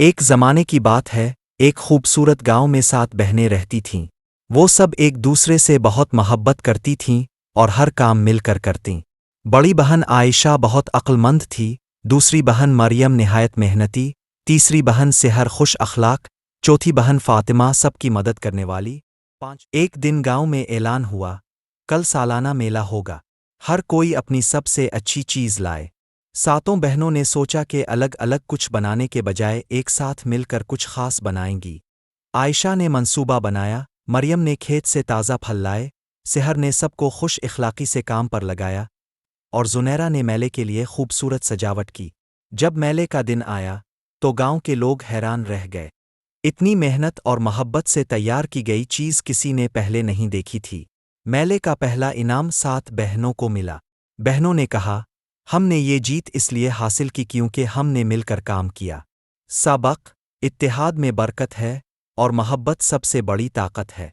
ایک زمانے کی بات ہے، ایک خوبصورت گاؤں میں 7 بہنیں رہتی تھیں۔ وہ سب ایک دوسرے سے بہت محبت کرتی تھیں اور ہر کام مل کر کرتیں۔ بڑی بہن عائشہ بہت عقل مند تھی، دوسری بہن مریم نہایت محنتی، تیسری بہن سحر خوش اخلاق، چوتھی بہن فاطمہ سب کی مدد کرنے والی۔ ایک دن گاؤں میں اعلان ہوا، کل سالانہ میلہ ہوگا، ہر کوئی اپنی سب سے اچھی چیز لائے۔ 7 بہنوں نے سوچا کہ الگ الگ کچھ بنانے کے بجائے ایک ساتھ مل کر کچھ خاص بنائیں گی۔ عائشہ نے منصوبہ بنایا، مریم نے کھیت سے تازہ پھل لائے، سحر نے سب کو خوش اخلاقی سے کام پر لگایا، اور زنیرہ نے میلے کے لیے خوبصورت سجاوٹ کی۔ جب میلے کا دن آیا تو گاؤں کے لوگ حیران رہ گئے۔ اتنی محنت اور محبت سے تیار کی گئی چیز کسی نے پہلے نہیں دیکھی تھی۔ میلے کا پہلا انعام 7 بہنوں کو ملا۔ بہنوں نے کہا، ہم نے یہ جیت اس لیے حاصل کی کیونکہ ہم نے مل کر کام کیا۔ سبق: اتحاد میں برکت ہے اور محبت سب سے بڑی طاقت ہے۔